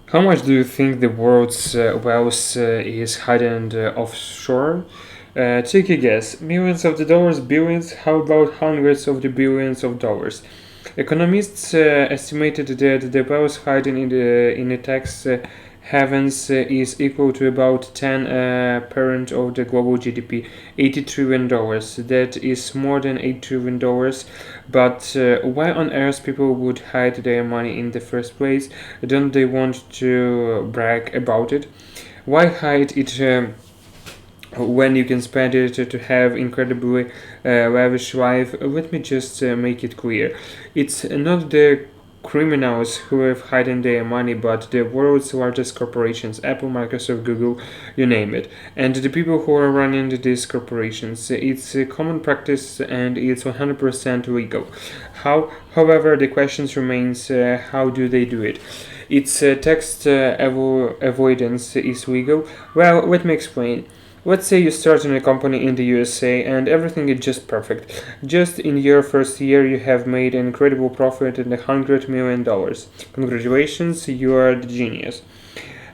How much do you think the world's wealth is hidden offshore? Take a guess. Millions of the dollars, billions? How about hundreds of the billions of dollars? Economists estimated that the wealth hidden in the tax havens is equal to about 10% of the global GDP, $80 trillion. That is more than $8 trillion. But why on earth people would hide their money in the first place? Don't they want to brag about it? Why hide it? When you can spend it to have incredibly lavish life. Let me just make it clear. It's not the criminals who have hidden their money, but the world's largest corporations, Apple, Microsoft, Google, you name it, and the people who are running these corporations. It's a common practice and it's 100% legal. However, the question remains, how do they do it? It's tax avoidance is legal. Well, let me explain. Let's say you start in a company in the USA and everything is just perfect. Just in your first year, you have made an incredible profit and $100 million. Congratulations, you are the genius.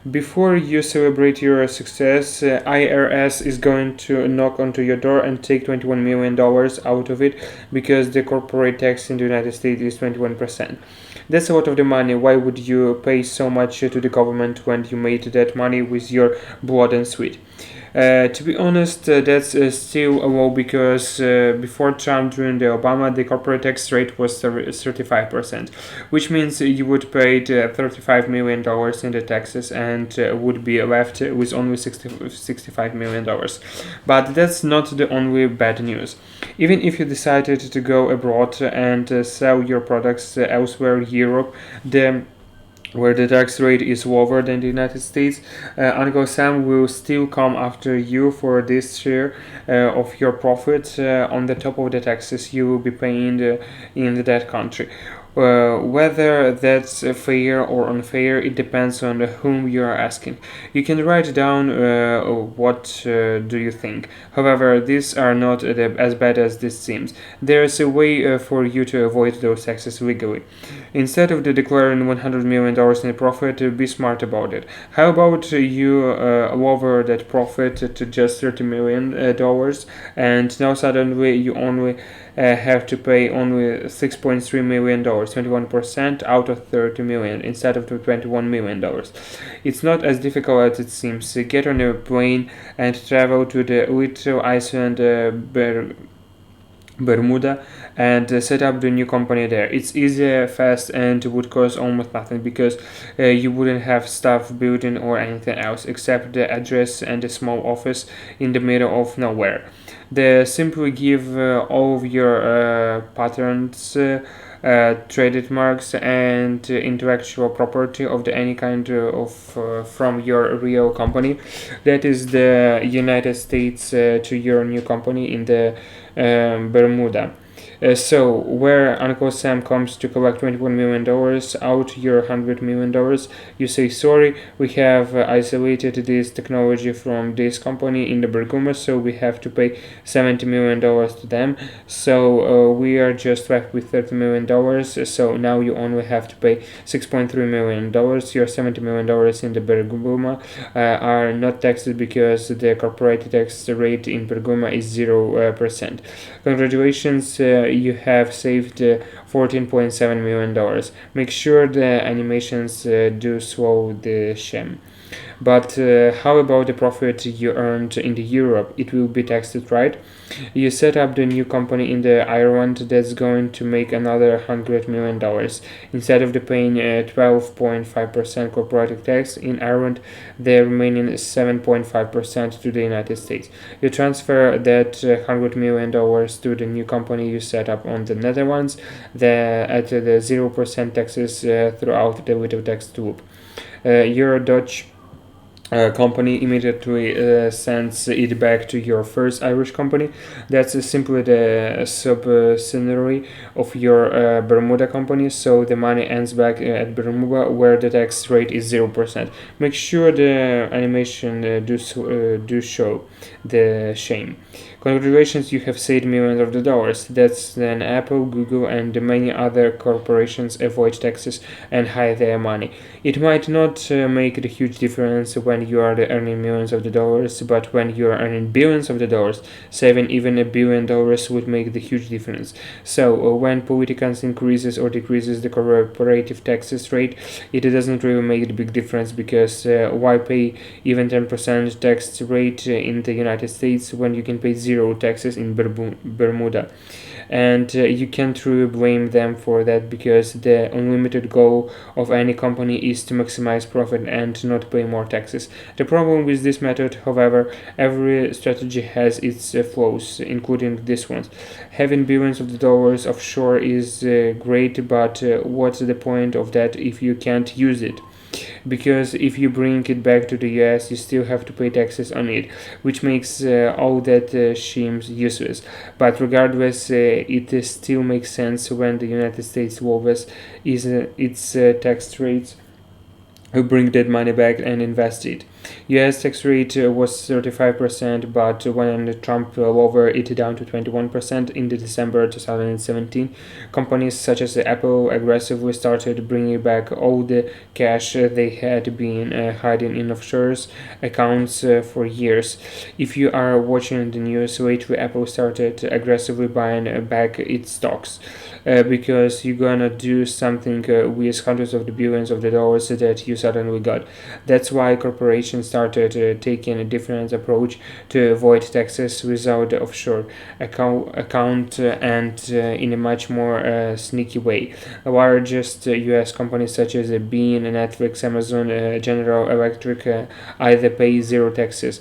Before you celebrate your success, IRS is going to knock onto your door and take $21 million out of it because the corporate tax in the United States is 21%. That's a lot of the money. Why would you pay so much to the government when you made that money with your blood and sweat? To be honest, that's still low because before Trump, during the Obama, the corporate tax rate was 35%, which means you would pay $35 million in the taxes and would be left with only $65 million. But that's not the only bad news. Even if you decided to go abroad and sell your products elsewhere, Europe, the where the tax rate is lower than the United States, Uncle Sam will still come after you for this share of your profit on the top of the taxes you will be paying in that country. Whether that's fair or unfair, it depends on whom you are asking. You can write down what do you think. However, these are not as bad as this seems. There is a way for you to avoid those taxes legally. Instead of declaring $100 million in profit, be smart about it. How about you lower that profit to just $30 million, and now suddenly you only have to pay only $6.3 million, 21% out of 30 million instead of the $21 million. It's not as difficult as it seems. Get on a plane and travel to the little island Bermuda and set up the new company there. It's easy, fast, and would cost almost nothing because you wouldn't have staff, building, or anything else except the address and a small office in the middle of nowhere. They simply give all of your patents, trademarks, and intellectual property of any kind of from your real company, that is the United States, to your new company in the Bermuda. So where Uncle Sam comes to collect $21 million out your $100 million, you say sorry, we have isolated this technology from this company in the Bermuda, so we have to pay $70 million to them. So we are just left with $30 million. So now you only have to pay $6.3 million. Your $70 million in the Bermuda are not taxed because the corporate tax rate in Bermuda is 0%. Congratulations, you have saved $14.7 million. Make sure the animations do slow the shame. But how about the profit you earned in the Europe? It will be taxed, right? You set up the new company in the Ireland that's going to make another $100 million. Instead of the paying 12.5% corporate tax in Ireland, the remaining 7.5% to the United States. You transfer that $100 million to the new company you set up on the Netherlands at the 0% taxes throughout the little tax loop. Your Dutch company immediately sends it back to your first Irish company. That's simply the subsidiary of your Bermuda company, so the money ends back at Bermuda where the tax rate is 0%. Make sure the animation do show the shame. Congratulations, you have saved millions of the dollars. That's then Apple, Google, and many other corporations avoid taxes and hide their money. It might not make a huge difference when you are earning millions of the dollars, but when you are earning billions of the dollars, saving even $1 billion would make the huge difference. So when politicians increases or decreases the corporative taxes rate, it doesn't really make a big difference because why pay even 10% tax rate in the United States when you can pay zero taxes in Bermuda? And you can't really blame them for that because the unlimited goal of any company is to maximize profit and not pay more taxes. The problem with this method, however, every strategy has its flaws, including this one. Having billions of the dollars offshore is great, but what's the point of that if you can't use it? Because if you bring it back to the US, you still have to pay taxes on it, which makes all that seems useless. But regardless, it still makes sense when the United States lowers its tax rates who bring that money back and invest it. US tax rate was 35%, but when Trump lowered it down to 21% in December 2017, companies such as Apple aggressively started bringing back all the cash they had been hiding in offshore accounts for years. If you are watching the news lately, Apple started aggressively buying back its stocks. Because you're gonna do something with hundreds of the billions of the dollars that you suddenly got. That's why corporations started taking a different approach to avoid taxes without the offshore account and in a much more sneaky way. Largest US companies such as Bean, Netflix, Amazon, General Electric either pay zero taxes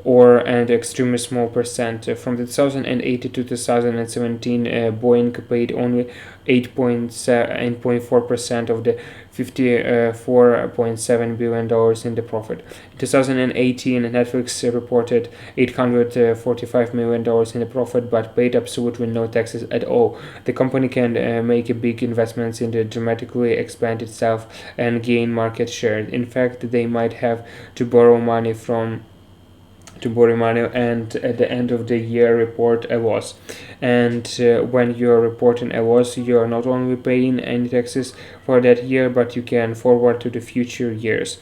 or an extremely small percent. From 2008 to 2017, Boeing paid only 8.4% of the $54.7 billion in the profit. In 2018, Netflix reported $845 million in the profit but paid absolutely no taxes at all. The company can make big investments in the dramatically expand itself and gain market share. In fact, they might have to borrow money and at the end of the year report a loss. And when you're reporting a loss, you're not only paying any taxes for that year, but you can forward to the future years.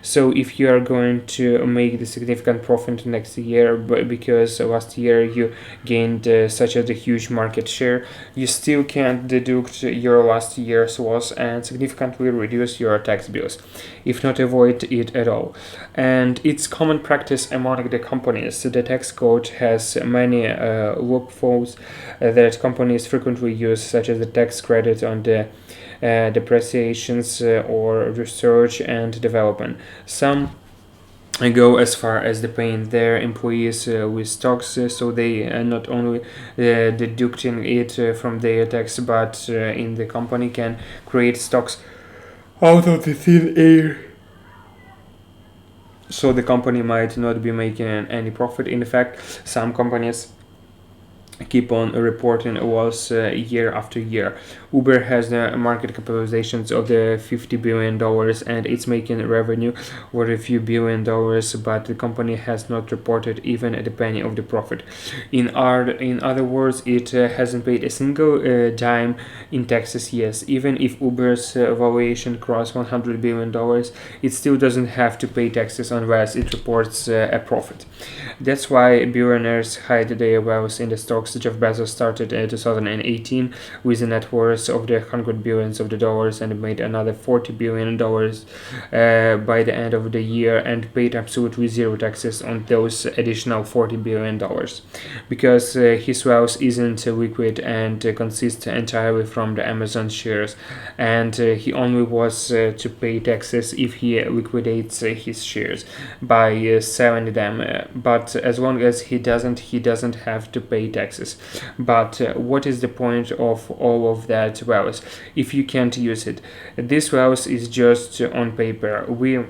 So if you are going to make the significant profit next year, but because last year you gained such a huge market share, you still can't deduct your last year's loss and significantly reduce your tax bills, if not avoid it at all. And it's common practice among the companies. The tax code has many loopholes that companies frequently use, such as the tax credit on the depreciations or research and development. Some go as far as the paying their employees with stocks, so they not only deducting it from their tax, but in the company can create stocks out of the thin air. So the company might not be making any profit. In fact, some companies keep on reporting loss year after year. Uber has the market capitalizations of the $50 billion and it's making revenue worth a few $1 billion, but the company has not reported even a penny of the profit. In other words, it hasn't paid a single dime in taxes yet. Even if Uber's valuation crossed $100 billion, it still doesn't have to pay taxes unless it reports a profit. That's why billionaires hide their wealth in the stocks. Jeff Bezos started in 2018 with a net worth of the $100 billion and made another $40 billion by the end of the year and paid absolutely zero taxes on those additional $40 billion because his wealth isn't liquid and consists entirely from the Amazon shares, and he only was to pay taxes if he liquidates his shares by selling them. But as long as he doesn't have to pay taxes. But what is the point of all of that wealth if you can't use it? This wealth is just on paper. We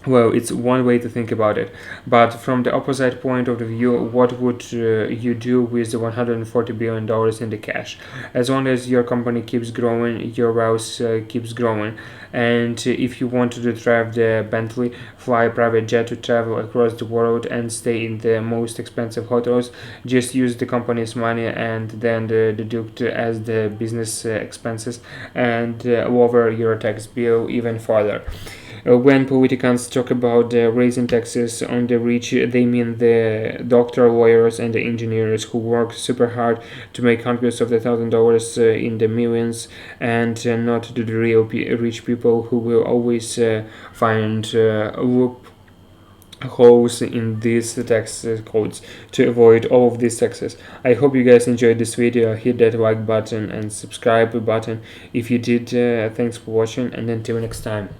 Well, it's one way to think about it, but from the opposite point of the view, what would you do with the $140 billion in the cash? As long as your company keeps growing, your wealth keeps growing. And if you want to drive the Bentley, fly a private jet to travel across the world, and stay in the most expensive hotels, just use the company's money and then deduct as the business expenses, and lower your tax bill even further. When politicians talk about raising taxes on the rich, they mean the doctor, lawyers, and the engineers who work super hard to make hundreds of the $1,000 in the millions, and not the real rich people who will always find loopholes in these tax codes to avoid all of these taxes. I hope you guys enjoyed this video. Hit that like button and subscribe button if you did. Thanks for watching, and until next time.